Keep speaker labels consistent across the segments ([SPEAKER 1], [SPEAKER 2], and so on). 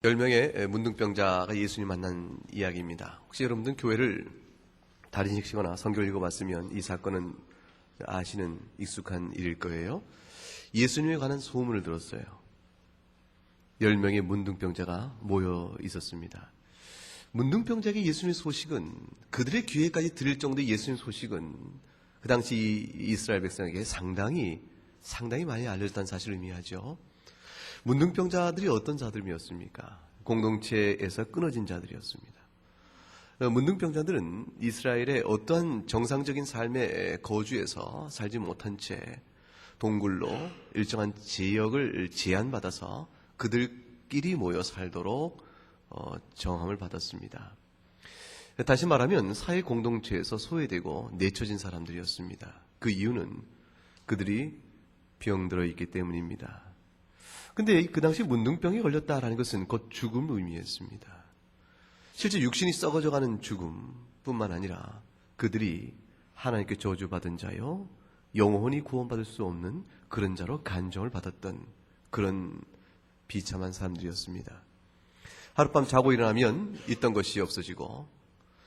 [SPEAKER 1] 10명의 문둥병자가 예수님 만난 이야기입니다. 혹시 여러분들 교회를 다니시거나 성경을 읽어봤으면 이 사건은 아시는 익숙한 일일 거예요. 예수님에 관한 소문을 들었어요. 10명의 문둥병자가 모여 있었습니다. 문둥병자에게 예수님의 소식은, 그들의 귀에까지 들릴 정도의 예수님의 소식은 그 당시 이스라엘 백성에게 상당히 많이 알려졌다는 사실을 의미하죠. 문둥병자들이 어떤 자들이었습니까? 공동체에서 끊어진 자들이었습니다. 문둥병자들은 이스라엘의 어떠한 정상적인 삶의 거주에서 살지 못한 채 동굴로 일정한 지역을 제한받아서 그들끼리 모여 살도록 정함을 받았습니다. 다시 말하면 사회 공동체에서 소외되고 내쳐진 사람들이었습니다. 그 이유는 그들이 병들어 있기 때문입니다. 근데 그 당시 문둥병에 걸렸다라는 것은 곧 죽음을 의미했습니다. 실제 육신이 썩어져가는 죽음뿐만 아니라 그들이 하나님께 저주받은 자요, 영원히 구원받을 수 없는 그런 자로 간정을 받았던 그런 비참한 사람들이었습니다. 하룻밤 자고 일어나면 있던 것이 없어지고,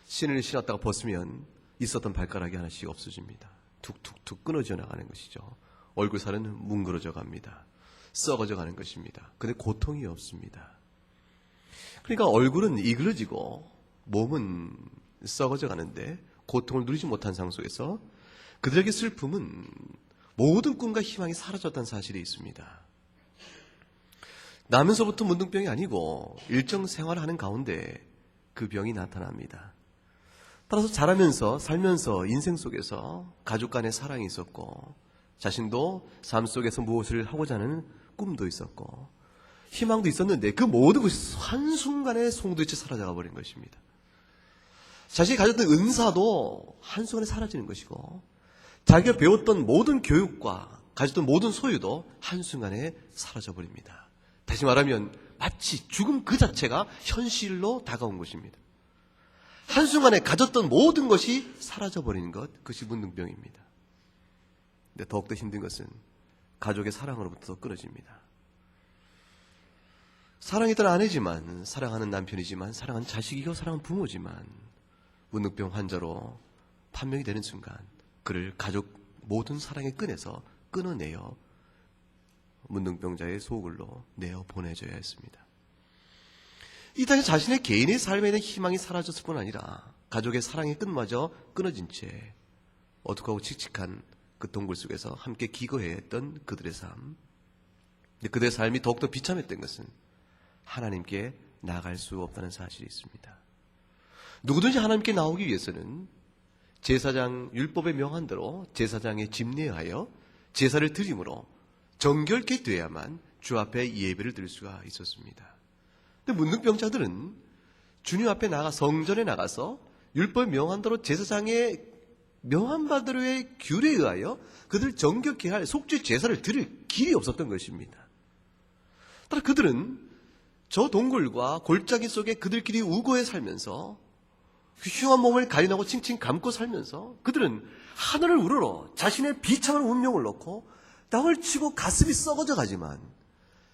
[SPEAKER 1] 신을 신었다가 벗으면 있었던 발가락이 하나씩 없어집니다. 툭툭툭 끊어져 나가는 것이죠. 얼굴살은 뭉그러져 갑니다. 썩어져 가는 것입니다. 근데 고통이 없습니다. 그러니까 얼굴은 이그러지고 몸은 썩어져 가는데 고통을 누리지 못한 상황 속에서 그들에게 슬픔은 모든 꿈과 희망이 사라졌다는 사실이 있습니다. 나면서부터 문둥병이 아니고 일정 생활하는 가운데 그 병이 나타납니다. 따라서 자라면서 살면서 인생 속에서 가족 간의 사랑이 있었고, 자신도 삶 속에서 무엇을 하고자 하는 꿈도 있었고 희망도 있었는데 그 모든 것이 한순간에 송두리째 사라져가 버린 것입니다. 자신이 가졌던 은사도 한순간에 사라지는 것이고, 자기가 배웠던 모든 교육과 가졌던 모든 소유도 한순간에 사라져 버립니다. 다시 말하면 마치 죽음 그 자체가 현실로 다가온 것입니다. 한순간에 가졌던 모든 것이 사라져 버리는 것, 그것이 문둥병입니다. 근데 더욱더 힘든 것은 가족의 사랑으로부터 끊어집니다. 사랑했던 아내지만, 사랑하는 남편이지만, 사랑하는 자식이고 사랑하는 부모지만 문둥병 환자로 판명이 되는 순간 그를 가족 모든 사랑의 끈에서 끊어내어 문둥병자의 소굴로 내어 보내줘야 했습니다. 이 땅에 자신의 개인의 삶에 대한 희망이 사라졌을 뿐 아니라 가족의 사랑의 끈마저 끊어진 채 어둑하고 칙칙한 그 동굴 속에서 함께 기거해야 했던 그들의 삶. 근데 그들의 삶이 더욱더 비참했던 것은 하나님께 나갈 수 없다는 사실이 있습니다. 누구든지 하나님께 나오기 위해서는 제사장 율법에 명한 대로 제사장의 집례하여 제사를 드림으로 정결케 되어야만 주 앞에 예배를 드릴 수가 있었습니다. 근데 문둥병자들은 주님 앞에 나가 성전에 나가서 율법에 명한 대로 제사장의 명한 바대로의 규례에 의하여 그들 정결케 할 속죄 제사를 드릴 길이 없었던 것입니다. 따라 그들은 저 동굴과 골짜기 속에 그들끼리 우거해 살면서 흉한 몸을 가린하고 칭칭 감고 살면서 그들은 하늘을 우러러 자신의 비참한 운명을 놓고 땅을 치고 가슴이 썩어져 가지만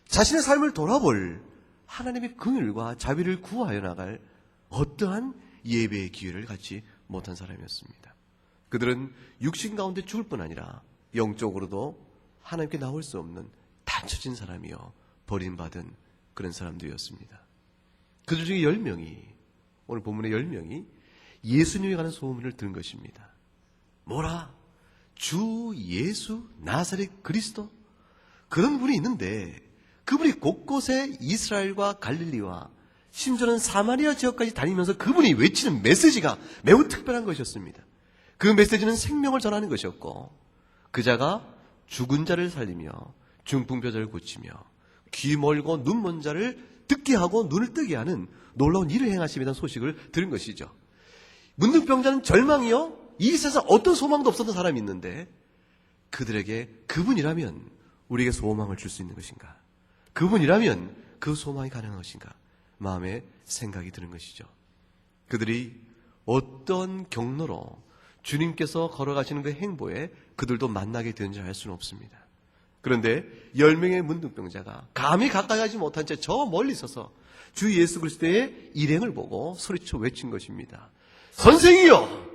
[SPEAKER 1] 자신의 삶을 돌아볼 하나님의 긍휼과 자비를 구하여 나갈 어떠한 예배의 기회를 갖지 못한 사람이었습니다. 그들은 육신 가운데 죽을 뿐 아니라 영적으로도 하나님께 나올 수 없는 단처진 사람이요 버림받은 그런 사람들이었습니다. 그들 중에 10명이, 오늘 본문의 10명이 예수님에 관한 소문을 들은 것입니다. 뭐라? 주 예수 나사렛 그리스도? 그런 분이 있는데 그분이 곳곳에 이스라엘과 갈릴리와 심지어는 사마리아 지역까지 다니면서 그분이 외치는 메시지가 매우 특별한 것이었습니다. 그 메시지는 생명을 전하는 것이었고, 그 자가 죽은 자를 살리며 중풍병자를 고치며 귀 멀고 눈 먼 자를 듣게 하고 눈을 뜨게 하는 놀라운 일을 행하심이라는 소식을 들은 것이죠. 문둥병자는 절망이요, 이 세상 어떤 소망도 없었던 사람이 있는데 그들에게 그분이라면 우리에게 소망을 줄 수 있는 것인가, 그분이라면 그 소망이 가능한 것인가 마음에 생각이 드는 것이죠. 그들이 어떤 경로로 주님께서 걸어가시는 그 행보에 그들도 만나게 되는지 알 수는 없습니다. 그런데 10명의 문둥병자가 감히 가까이 가지 못한 채 저 멀리 서서 주 예수 그리스도의 일행을 보고 소리쳐 외친 것입니다. 선생이여,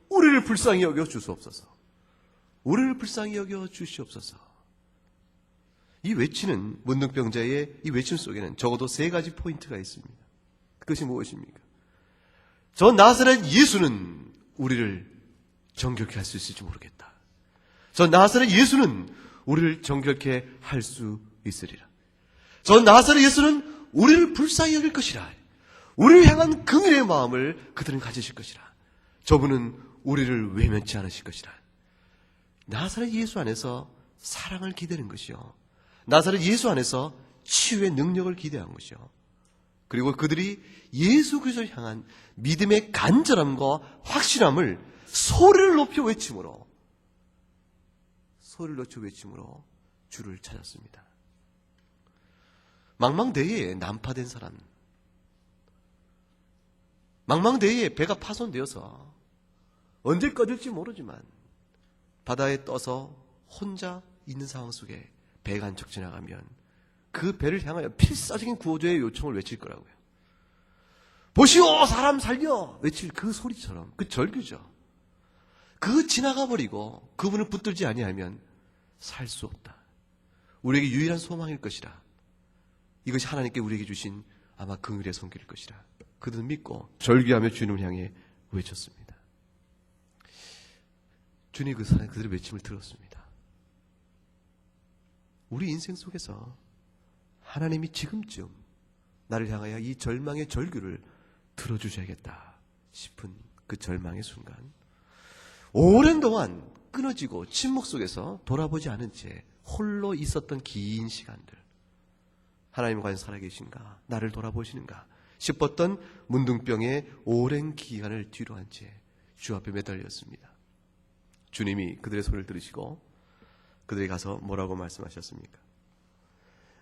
[SPEAKER 1] 우리를 불쌍히 여겨 주시옵소서. 우리를 불쌍히 여겨 주시옵소서. 이 외치는 문둥병자의 이 외침 속에는 적어도 3가지 포인트가 있습니다. 그것이 무엇입니까? 저 나사렛 예수는 우리를 정결케 할 수 있을지 모르겠다. 저 나사렛 예수는 우리를 정결케 할 수 있으리라. 저 나사렛 예수는 우리를 불쌍히 여길 것이라. 우리를 향한 긍휼의 마음을 그들은 가지실 것이라. 저분은 우리를 외면치 않으실 것이라. 나사렛 예수 안에서 사랑을 기대는 것이요, 나사렛 예수 안에서 치유의 능력을 기대한 것이요, 그리고 그들이 예수 그리스도를 향한 믿음의 간절함과 확실함을 소리를 높여 외침으로 주를 찾았습니다. 망망대해에 난파된 사람, 망망대해에 배가 파손되어서 언제 꺼질지 모르지만 바다에 떠서 혼자 있는 상황 속에 배가 한 척 지나가면 그 배를 향하여 필사적인 구호조의 요청을 외칠 거라고요. 보시오, 사람 살려! 외칠 그 소리처럼, 그 절규죠. 그 지나가 버리고 그분을 붙들지 아니하면 살 수 없다. 우리에게 유일한 소망일 것이라. 이것이 하나님께 우리에게 주신 아마 긍휼의 손길일 것이라. 그들은 믿고 절규하며 주님을 향해 외쳤습니다. 주님이 그들의 외침을 들었습니다. 우리 인생 속에서 하나님이 지금쯤 나를 향하여 이 절망의 절규를 들어주셔야겠다 싶은 그 절망의 순간, 오랜 동안 끊어지고 침묵 속에서 돌아보지 않은 채 홀로 있었던 긴 시간들, 하나님 과연 살아계신가, 나를 돌아보시는가 싶었던 문둥병의 오랜 기간을 뒤로 한 채 주 앞에 매달렸습니다. 주님이 그들의 소리를 들으시고 그들이 가서 뭐라고 말씀하셨습니까?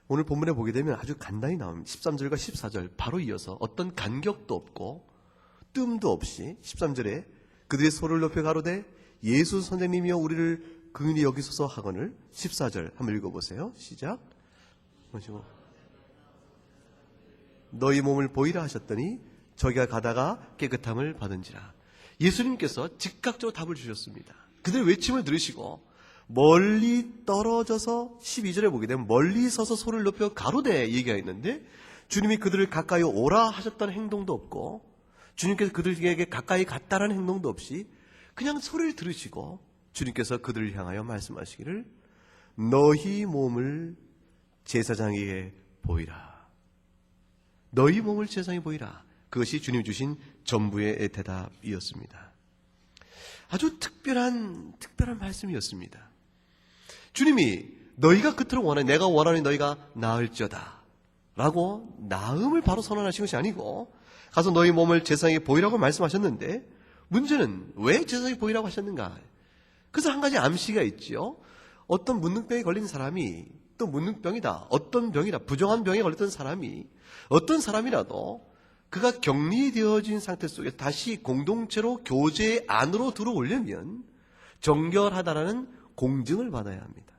[SPEAKER 1] 오늘 본문에 보게 되면 아주 간단히 나옵니다. 13절과 14절 바로 이어서 어떤 간격도 없고 뜸도 없이 13절에 그들의 소리를 높여 가로되 예수 선생님이여 우리를 긍휼히 여기소서 하거늘. 14절 한번 읽어보세요. 시작. 너희 몸을 보이라 하셨더니 저기가 가다가 깨끗함을 받은지라. 예수님께서 즉각적으로 답을 주셨습니다. 그들의 외침을 들으시고 멀리 떨어져서 12절에 보게 되면 멀리 서서 소리를 높여 가로되 얘기가 있는데, 주님이 그들을 가까이 오라 하셨다는 행동도 없고 주님께서 그들에게 가까이 갔다는 행동도 없이 그냥 소리를 들으시고 주님께서 그들을 향하여 말씀하시기를 너희 몸을 제사장에게 보이라. 너희 몸을 제사장에게 보이라. 그것이 주님 주신 전부의 대답이었습니다. 아주 특별한 말씀이었습니다. 주님이 너희가 그토록 원하니, 내가 원하니 너희가 나을지어다 라고 나음을 바로 선언하신 것이 아니고 가서 너희 몸을 제사장에게 보이라고 말씀하셨는데, 문제는 왜 제사장에게 보이라고 하셨는가? 그래서 한 가지 암시가 있죠. 어떤 문둥병에 걸린 사람이, 또 문둥병이다, 어떤 병이다, 부정한 병에 걸렸던 사람이, 어떤 사람이라도 그가 격리되어진 상태 속에 다시 공동체로 교제 안으로 들어오려면 정결하다라는 공증을 받아야 합니다.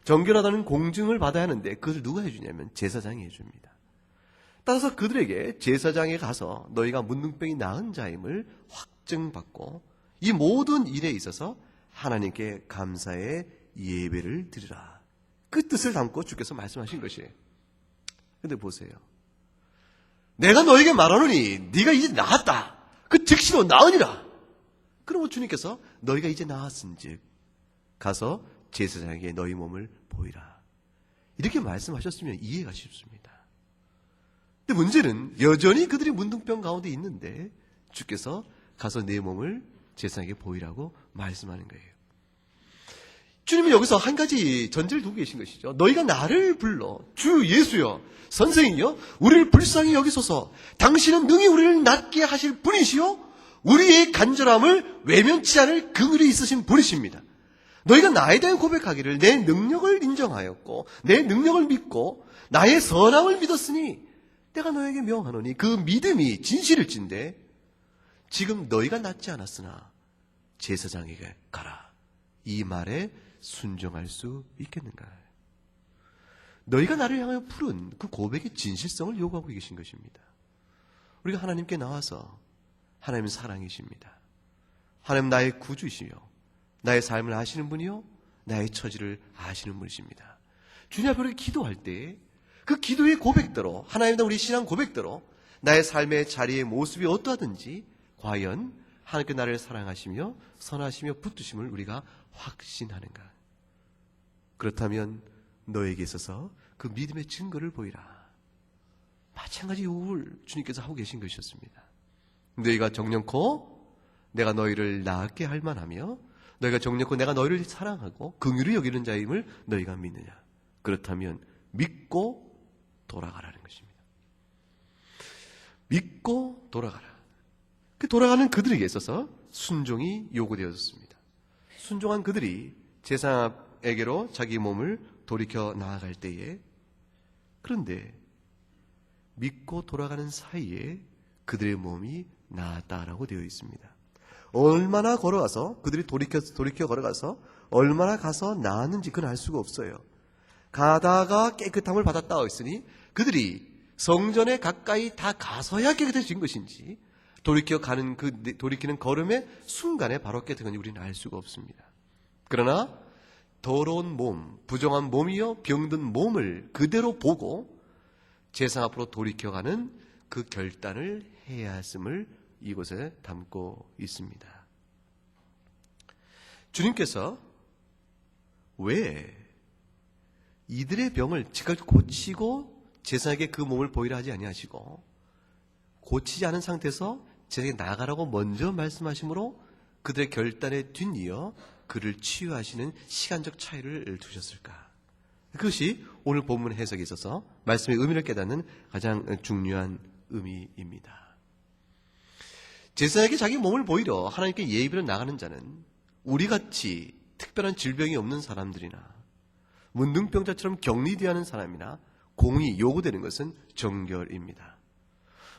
[SPEAKER 1] 정결하다는 공증을 받아야 하는데 그것을 누가 해주냐면 제사장이 해줍니다. 따라서 그들에게 제사장에 가서 너희가 문둥병이 나은 자임을 확증받고 이 모든 일에 있어서 하나님께 감사의 예배를 드리라. 그 뜻을 담고 주께서 말씀하신 것이에요. 근데 보세요. 내가 너에게 말하노니 네가 이제 나았다. 그 즉시로 나으니라. 그러면 주님께서 너희가 이제 나았은즉 가서 제사장에게 너희 몸을 보이라. 이렇게 말씀하셨으면 이해가 쉽습니다. 근데 문제는 여전히 그들이 문둥병 가운데 있는데 주께서 가서 내 몸을 제사장에게 보이라고 말씀하는 거예요. 주님은 여기서 한 가지 전제를 두고 계신 것이죠. 너희가 나를 불러 주 예수여 선생이여 우리를 불쌍히 여기소서. 당신은 능히 우리를 낫게 하실 분이시요 우리의 간절함을 외면치 않을 긍휼이 있으신 분이십니다. 너희가 나에 대한 고백하기를 내 능력을 인정하였고 내 능력을 믿고 나의 선함을 믿었으니 내가 너에게 명하노니 그 믿음이 진실일진데 지금 너희가 낫지 않았으나 제사장에게 가라. 이 말에 순종할 수 있겠는가? 너희가 나를 향하여 부른 그 고백의 진실성을 요구하고 계신 것입니다. 우리가 하나님께 나와서 하나님은 사랑이십니다. 하나님 나의 구주이시며 나의 삶을 아시는 분이요 나의 처지를 아시는 분이십니다. 주님 앞에 기도할 때 그 기도의 고백대로 하나님과 우리 신앙 고백대로 나의 삶의 자리의 모습이 어떠하든지 과연 하나님께 나를 사랑하시며 선하시며 붙드심을 우리가 확신하는가? 그렇다면 너에게 있어서 그 믿음의 증거를 보이라. 마찬가지 요구를 주님께서 하고 계신 것이었습니다. 너희가 정령코 내가 너희를 낳게 할 만하며 너희가 정령코 내가 너희를 사랑하고 긍휼히 여기는 자임을 너희가 믿느냐? 그렇다면 믿고 돌아가라는 것입니다. 믿고 돌아가라. 그 돌아가는 그들에게 있어서 순종이 요구되었습니다. 순종한 그들이 제사장에게로 자기 몸을 돌이켜 나아갈 때에 그런데 믿고 돌아가는 사이에 그들의 몸이 나았다라고 되어 있습니다. 얼마나 걸어가서 그들이 돌이켜 걸어가서 얼마나 가서 나았는지 그건 알 수가 없어요. 가다가 깨끗함을 받았다 했으니 그들이 성전에 가까이 다 가서야 깨끗해진 것인지 돌이키는 걸음의 순간에 바로 깨끗한 건지 우리는 알 수가 없습니다. 그러나 더러운 몸, 부정한 몸이요 병든 몸을 그대로 보고 제상 앞으로 돌이켜가는 그 결단을 해야 했음을 이곳에 담고 있습니다. 주님께서 왜 이들의 병을 즉각 고치고 제사장에게 그 몸을 보이라 하지 아니하시고 고치지 않은 상태에서 제사장에게 나가라고 먼저 말씀하심으로 그들의 결단에 뒤이어 그를 치유하시는 시간적 차이를 두셨을까? 그것이 오늘 본문 해석에 있어서 말씀의 의미를 깨닫는 가장 중요한 의미입니다. 제사장에게 자기 몸을 보이려 하나님께 예비로 나가는 자는 우리같이 특별한 질병이 없는 사람들이나 문둥병자처럼 격리되어 하는 사람이나 공이 요구되는 것은 정결입니다.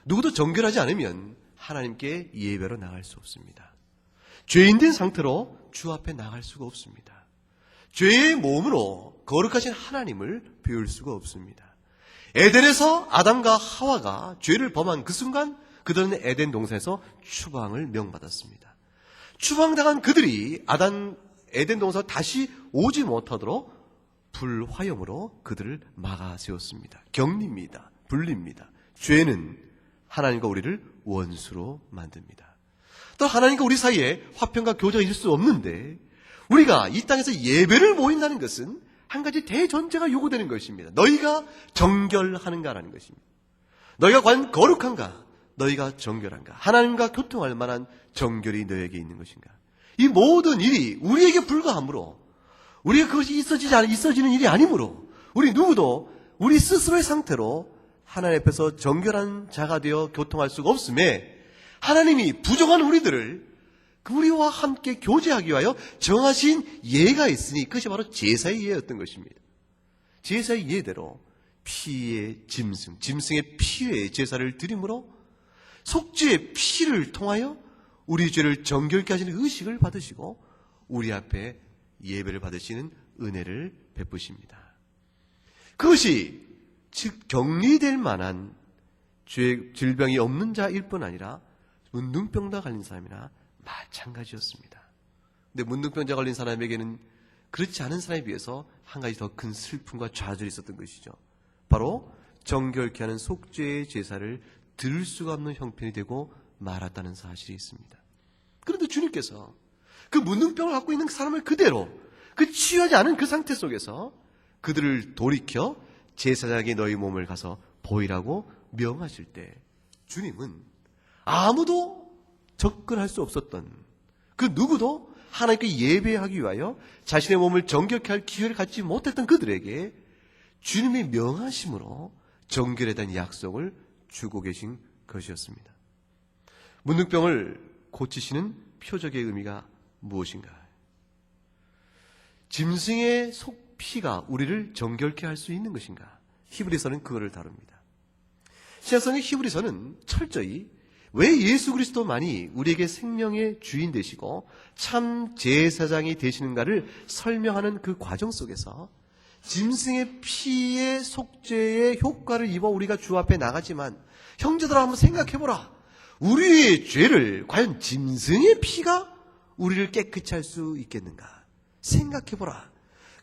[SPEAKER 1] 누구도 정결하지 않으면 하나님께 예배로 나갈 수 없습니다. 죄인된 상태로 주 앞에 나갈 수가 없습니다. 죄의 몸으로 거룩하신 하나님을 배울 수가 없습니다. 에덴에서 아담과 하와가 죄를 범한 그 순간 그들은 에덴 동산에서 추방을 명받았습니다. 추방당한 그들이 에덴 동산에 다시 오지 못하도록 불화염으로 그들을 막아 세웠습니다. 격리입니다. 분리입니다. 죄는 하나님과 우리를 원수로 만듭니다. 또 하나님과 우리 사이에 화평과 교제가 있을 수 없는데 우리가 이 땅에서 예배를 모인다는 것은 한 가지 대전제가 요구되는 것입니다. 너희가 정결하는가라는 것입니다. 너희가 과연 거룩한가? 너희가 정결한가? 하나님과 교통할 만한 정결이 너에게 있는 것인가? 이 모든 일이 우리에게 불과하므로 우리가 그것이 있어지는 일이 아니므로 우리 누구도 우리 스스로의 상태로 하나님 앞에서 정결한 자가 되어 교통할 수가 없음에 하나님이 부족한 우리들을 우리와 함께 교제하기 위하여 정하신 예가 있으니 그것이 바로 제사의 예였던 것입니다. 제사의 예대로 피의 짐승의 피의 제사를 드림으로 속죄의 피를 통하여 우리 죄를 정결케 하시는 의식을 받으시고 우리 앞에 예배를 받으시는 은혜를 베푸십니다. 그것이 즉 격리될 만한 질병이 없는 자일 뿐 아니라 문둥병자 걸린 사람이나 마찬가지였습니다. 근데 문둥병자 걸린 사람에게는 그렇지 않은 사람에 비해서 한 가지 더 큰 슬픔과 좌절이 있었던 것이죠. 바로 정결케 하는 속죄의 제사를 들을 수가 없는 형편이 되고 말았다는 사실이 있습니다. 그런데 주님께서 그 문둥병을 갖고 있는 사람을 그대로 그 치유하지 않은 그 상태 속에서 그들을 돌이켜 제사장에게 너희 몸을 가서 보이라고 명하실 때 주님은 아무도 접근할 수 없었던 그 누구도 하나님께 예배하기 위하여 자신의 몸을 정결케 할 기회를 갖지 못했던 그들에게 주님의 명하심으로 정결에 대한 약속을 주고 계신 것이었습니다. 문둥병을 고치시는 표적의 의미가 무엇인가? 짐승의 속피가 우리를 정결케 할 수 있는 것인가? 히브리서는 그거를 다룹니다. 신약성의 히브리서는 철저히 왜 예수 그리스도만이 우리에게 생명의 주인 되시고 참 제사장이 되시는가를 설명하는 그 과정 속에서 짐승의 피의 속죄의 효과를 입어 우리가 주 앞에 나가지만 형제들아 한번 생각해보라. 우리의 죄를 과연 짐승의 피가 우리를 깨끗이 할 수 있겠는가? 생각해보라.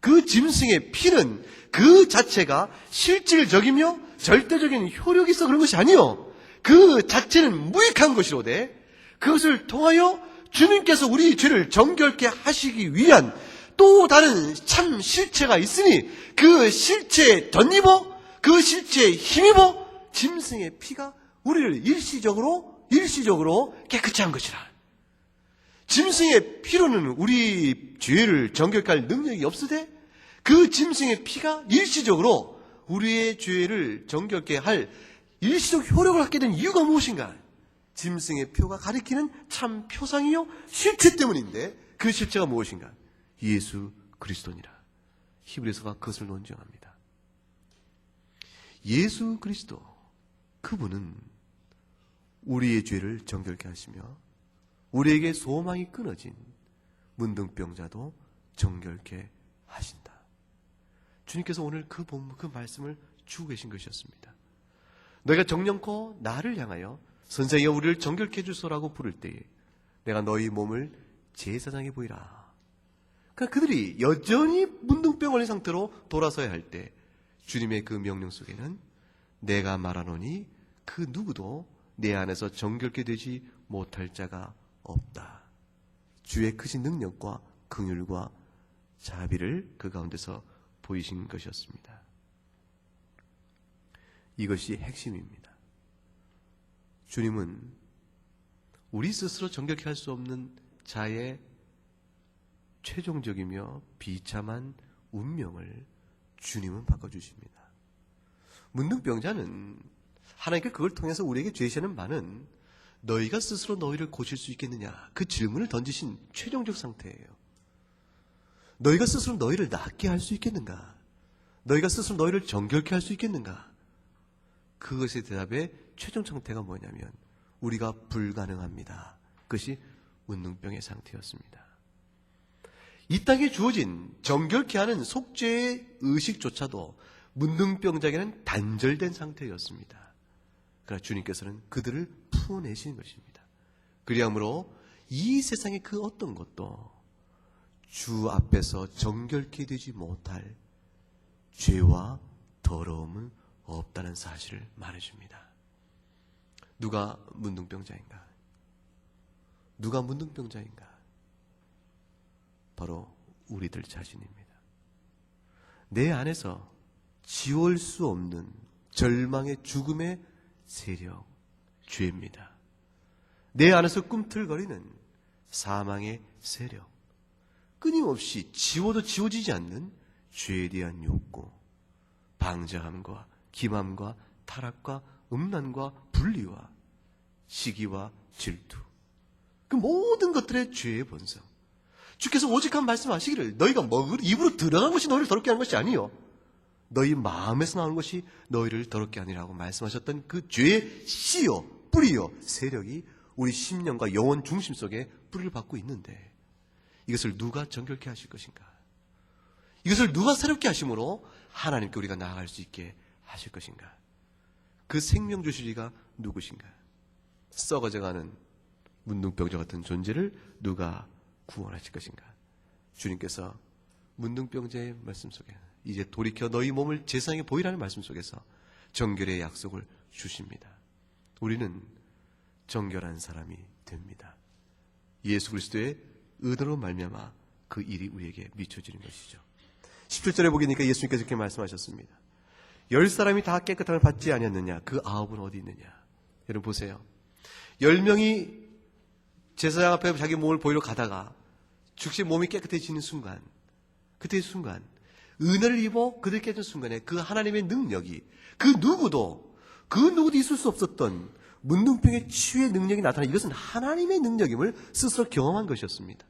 [SPEAKER 1] 그 짐승의 피는 그 자체가 실질적이며 절대적인 효력이 있어 그런 것이 아니요. 그 자체는 무익한 것이로되 그것을 통하여 주님께서 우리 죄를 정결케 하시기 위한 또 다른 참 실체가 있으니 그 실체에 덧입어 그 실체에 힘입어 짐승의 피가 우리를 일시적으로 깨끗이 한 것이라. 짐승의 피로는 우리 죄를 정결케 할 능력이 없으되 그 짐승의 피가 일시적으로 우리의 죄를 정결케 할 일시적 효력을 갖게 된 이유가 무엇인가? 짐승의 표가 가리키는 참 표상이요 실체 때문인데 그 실체가 무엇인가? 예수 그리스도니라. 히브리서가 그것을 논증합니다. 예수 그리스도, 그분은 우리의 죄를 정결케 하시며 우리에게 소망이 끊어진 문둥병자도 정결케 하신다. 주님께서 오늘 그 말씀을 주고 계신 것이었습니다. 너희가 정령코 나를 향하여 선생이여 우리를 정결케 해주소라고 부를 때에 내가 너희 몸을 제사장에 보이라. 그러니까 그들이 여전히 문둥병 걸린 상태로 돌아서야 할 때 주님의 그 명령 속에는 내가 말하노니 그 누구도 내 안에서 정결케 되지 못할 자가 없다. 주의 크신 능력과 긍휼과 자비를 그 가운데서 보이신 것이었습니다. 이것이 핵심입니다. 주님은 우리 스스로 정결케 할 수 없는 자의 최종적이며 비참한 운명을 주님은 바꿔주십니다. 문둥병자는 하나님께 그걸 통해서 우리에게 제시하는 바는 너희가 스스로 너희를 고칠 수 있겠느냐, 그 질문을 던지신 최종적 상태예요. 너희가 스스로 너희를 낫게 할 수 있겠는가? 너희가 스스로 너희를 정결케 할 수 있겠는가? 그것의 대답의 최종 상태가 뭐냐면 우리가 불가능합니다. 그것이 문둥병의 상태였습니다. 이 땅에 주어진 정결케 하는 속죄의 의식조차도 문둥병자에게는 단절된 상태였습니다. 그러나 주님께서는 그들을 풀어내시는 것입니다. 그리함으로 이 세상의 그 어떤 것도 주 앞에서 정결케 되지 못할 죄와 더러움은 없다는 사실을 말해줍니다. 누가 문둥병자인가? 누가 문둥병자인가? 바로 우리들 자신입니다. 내 안에서 지울 수 없는 절망의 죽음의 세력, 죄입니다. 내 안에서 꿈틀거리는 사망의 세력, 끊임없이 지워도 지워지지 않는 죄에 대한 욕구, 방자함과 기맘과 타락과 음란과 분리와 시기와 질투, 그 모든 것들의 죄의 본성. 주께서 오직한 말씀하시기를 너희가 입으로 들어간 것이 너희를 더럽게 하는 것이 아니요 너희 마음에서 나오는 것이 너희를 더럽게 하니라고 말씀하셨던 그 죄의 씨요 뿌리요 세력이 우리 심령과 영혼 중심 속에 뿌리를 받고 있는데 이것을 누가 정결케 하실 것인가? 이것을 누가 새롭게 하심으로 하나님께 우리가 나아갈 수 있게 하실 것인가? 그 생명 주실 이가 누구신가? 썩어져가는 문둥병자 같은 존재를 누가 구원하실 것인가? 주님께서 문둥병자의 말씀 속에 이제 돌이켜 너희 몸을 제사장에 보이라는 말씀 속에서 정결의 약속을 주십니다. 우리는 정결한 사람이 됩니다. 예수 그리스도의 의도로 말미암아 그 일이 우리에게 미쳐지는 것이죠. 17절에 보니까 예수님께서 이렇게 말씀하셨습니다. 10사람이 다 깨끗함을 받지 아니었느냐? 그 9은 어디 있느냐? 여러분 보세요. 10명이 제사장 앞에 자기 몸을 보이러 가다가 즉시 몸이 깨끗해지는 순간, 그때의 순간, 은혜를 입어 그들 깨진 순간에 그 하나님의 능력이 그 누구도 있을 수 없었던 문둥병의 치유의 능력이 나타나 이것은 하나님의 능력임을 스스로 경험한 것이었습니다.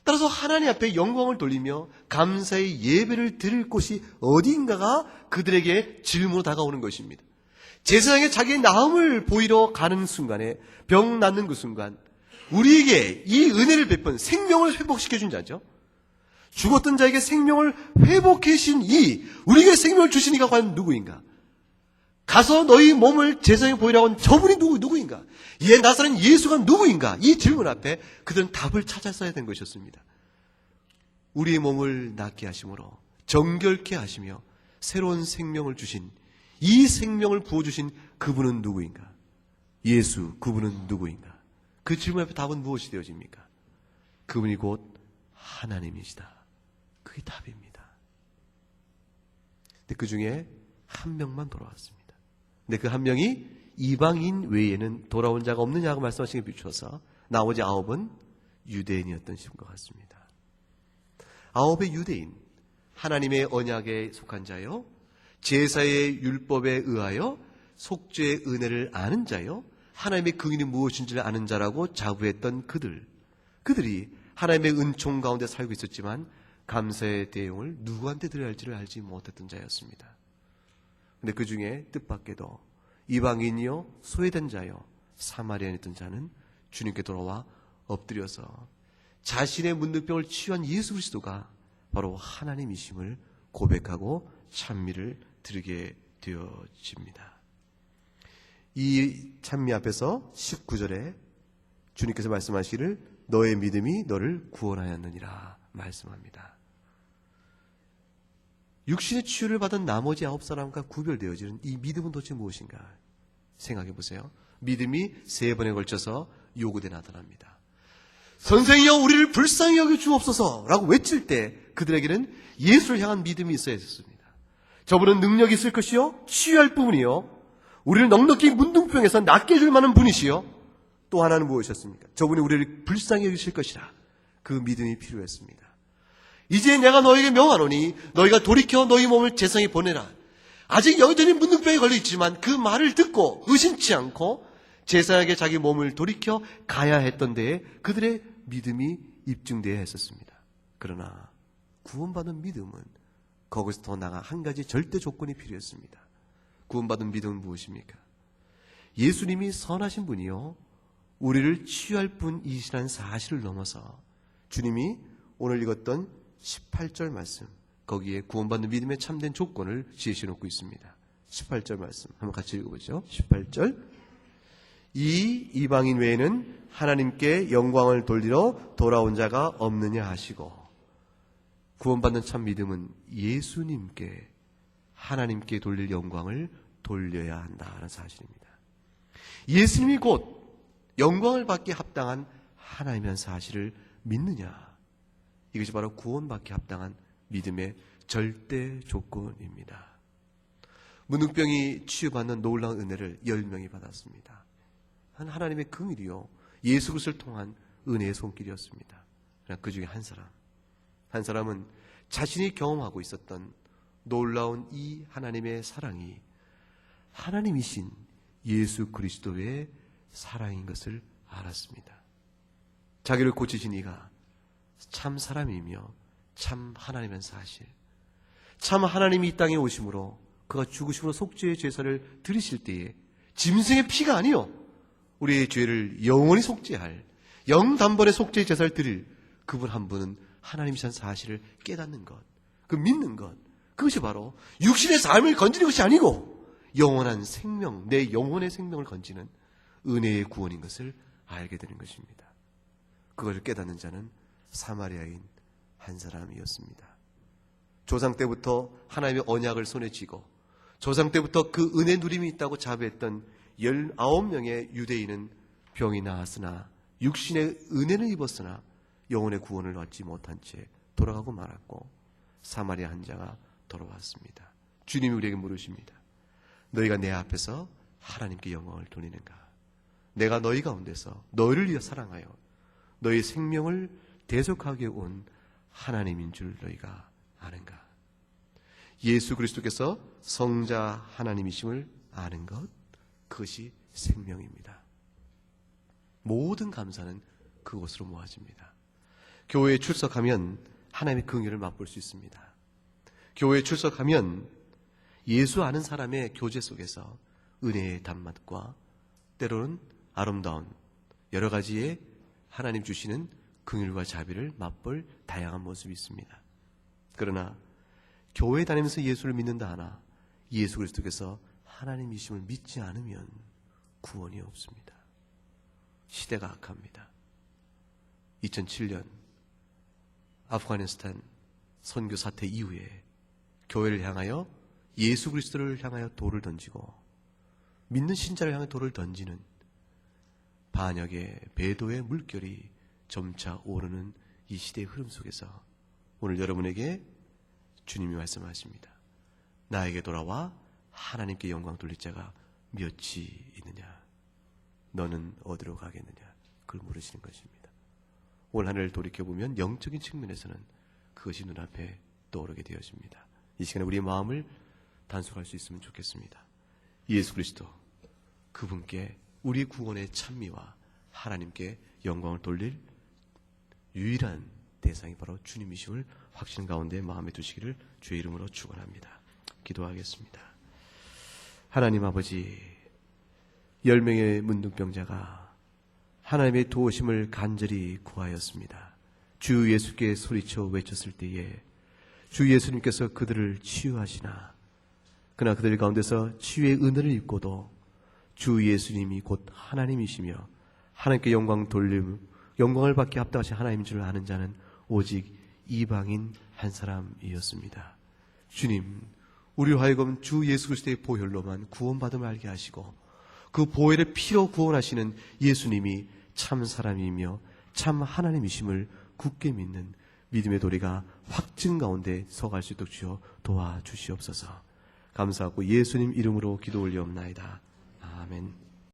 [SPEAKER 1] 따라서 하나님 앞에 영광을 돌리며 감사의 예배를 드릴 곳이 어디인가가 그들에게 질문으로 다가오는 것입니다. 제사장에 자기의 나음을 보이러 가는 순간에 병 낫는 그 순간 우리에게 이 은혜를 베푼 생명을 회복시켜준 자죠. 죽었던 자에게 생명을 회복해 주신 우리에게 생명을 주신 이가 과연 누구인가? 가서 너희 몸을 제사장에 보이라고 한 저분이 누구인가? 나사렛 예수가 누구인가? 이 질문 앞에 그들은 답을 찾았어야 된 것이었습니다. 우리의 몸을 낫게 하심으로 정결케 하시며 새로운 생명을 주신, 이 생명을 부어주신 그분은 누구인가? 예수, 그분은 누구인가? 그 질문 앞에 답은 무엇이 되어집니까? 그분이 곧 하나님이시다. 그게 답입니다. 근데 그 중에 한 명만 돌아왔습니다. 근데 그 한 명이 이방인 외에는 돌아온 자가 없느냐고 말씀하신 게 비추어서 나머지 9은 유대인이었던 것 같습니다. 9의 유대인, 하나님의 언약에 속한 자요, 제사의 율법에 의하여 속죄의 은혜를 아는 자요, 하나님의 긍휼이 무엇인지를 아는 자라고 자부했던 그들이 하나님의 은총 가운데 살고 있었지만 감사의 대용을 누구한테 드려야 할지를 알지 못했던 자였습니다. 근데 그 중에 뜻밖에도 이방인이요, 소외된 자요, 사마리아인이었던 자는 주님께 돌아와 엎드려서 자신의 문득병을 치유한 예수 그리스도가 바로 하나님이심을 고백하고 찬미를 드리게 되어집니다. 이 찬미 앞에서 19절에 주님께서 말씀하시기를 너의 믿음이 너를 구원하였느니라 말씀합니다. 육신의 치유를 받은 나머지 9사람과 구별되어지는 이 믿음은 도대체 무엇인가 생각해 보세요. 믿음이 3번에 걸쳐서 요구돼 나타납니다. 선생이여 우리를 불쌍히 여겨 주옵소서 라고 외칠 때 그들에게는 예수를 향한 믿음이 있어야 했습니다. 저분은 능력이 있을 것이요, 치유할 부분이요, 우리를 넉넉히 문둥병에서 낫게 해줄 만한 분이시요, 또 하나는 무엇이었습니까? 저분이 우리를 불쌍히 여기실 것이라. 그 믿음이 필요했습니다. 이제 내가 너에게 명하노니 너희가 돌이켜 너희 몸을 제사장에 보내라. 아직 여전히 문둥병에 걸려있지만 그 말을 듣고 의심치 않고 제사장에게 자기 몸을 돌이켜 가야 했던 데에 그들의 믿음이 입증되어야 했었습니다. 그러나 구원받은 믿음은 거기서 더 나아가 한 가지 절대 조건이 필요했습니다. 구원받은 믿음은 무엇입니까? 예수님이 선하신 분이요, 우리를 치유할 분이시라는 사실을 넘어서 주님이 오늘 읽었던 18절 말씀, 거기에 구원받는 믿음의 참된 조건을 제시해놓고 있습니다. 18절 말씀 한번 같이 읽어보죠. 18절, 이 이방인 외에는 하나님께 영광을 돌리러 돌아온 자가 없느냐 하시고, 구원받는 참 믿음은 예수님께, 하나님께 돌릴 영광을 돌려야 한다는 사실입니다. 예수님이 곧 영광을 받기에 합당한 하나님이라는 사실을 믿느냐, 이것이 바로 구원받기에 합당한 믿음의 절대 조건입니다. 문둥병이 치유받는 놀라운 은혜를 10명이 받았습니다. 하나님의 긍휼이요, 예수 그리스도를 통한 은혜의 손길이었습니다. 그러나 그 중에 한 사람은 자신이 경험하고 있었던 놀라운 이 하나님의 사랑이 하나님이신 예수 그리스도의 사랑인 것을 알았습니다. 자기를 고치신 이가 참 사람이며 참 하나님의 사실, 참 하나님이 이 땅에 오심으로 그가 죽으심으로 속죄의 제사를 드리실 때에 짐승의 피가 아니요, 우리의 죄를 영원히 속죄할 영단번의 속죄의 제사를 드릴 그분 한 분은 하나님이신 사실을 깨닫는 것, 그 믿는 것, 그것이 바로 육신의 삶을 건지는 것이 아니고 영원한 생명, 내 영혼의 생명을 건지는 은혜의 구원인 것을 알게 되는 것입니다. 그것을 깨닫는 자는 사마리아인 한 사람이었습니다. 조상 때부터 하나님의 언약을 손에 쥐고 조상 때부터 그 은혜 누림이 있다고 자부했던 19명의 유대인은 병이 나았으나 육신의 은혜는 입었으나 영혼의 구원을 얻지 못한 채 돌아가고 말았고, 사마리아 한 자가 돌아왔습니다. 주님이 우리에게 물으십니다. 너희가 내 앞에서 하나님께 영광을 돌리는가? 내가 너희 가운데서 너희를 위해 사랑하여 너희 생명을 대속하게 온 하나님인 줄 너희가 아는가? 예수 그리스도께서 성자 하나님이심을 아는 것, 그것이 생명입니다. 모든 감사는 그곳으로 모아집니다. 교회에 출석하면 하나님의 긍휼을 맛볼 수 있습니다. 교회에 출석하면 예수 아는 사람의 교제 속에서 은혜의 단맛과 때로는 아름다운 여러 가지의 하나님 주시는 긍휼과 자비를 맛볼 다양한 모습이 있습니다. 그러나 교회 다니면서 예수를 믿는다 하나 예수 그리스도께서 하나님이심을 믿지 않으면 구원이 없습니다. 시대가 악합니다. 2007년 아프가니스탄 선교 사태 이후에 교회를 향하여 예수 그리스도를 향하여 돌을 던지고 믿는 신자를 향해 돌을 던지는 반역의 배도의 물결이 점차 오르는 이 시대의 흐름 속에서 오늘 여러분에게 주님이 말씀하십니다. 나에게 돌아와 하나님께 영광 돌릴 자가 몇이 있느냐? 너는 어디로 가겠느냐? 그걸 물으시는 것입니다. 올 한 해를 돌이켜보면 영적인 측면에서는 그것이 눈앞에 떠오르게 되어집니다. 이 시간에 우리의 마음을 단속할 수 있으면 좋겠습니다. 예수 그리스도 그분께 우리 구원의 찬미와 하나님께 영광을 돌릴 유일한 대상이 바로 주님이심을 확신 가운데 마음에 두시기를 주의 이름으로 축원합니다. 기도하겠습니다. 하나님 아버지, 10명의 문둥병자가 하나님의 도우심을 간절히 구하였습니다. 주 예수께 소리쳐 외쳤을 때에 주 예수님께서 그들을 치유하시나 그러나 그들 가운데서 치유의 은혜를 입고도 주 예수님이 곧 하나님이시며 하나님께 영광을 받게 합당하신 하나님인 줄 아는 자는 오직 이방인 한 사람이었습니다. 주님, 우리로 하여금 주 예수 그리스도의 보혈로만 구원받음을 알게 하시고 그 보혈의 피로 구원하시는 예수님이 참 사람이며 참 하나님이심을 굳게 믿는 믿음의 도리가 확증 가운데 서갈 수 있도록 주여 도와주시옵소서. 감사하고 예수님 이름으로 기도 올리옵나이다. 아멘.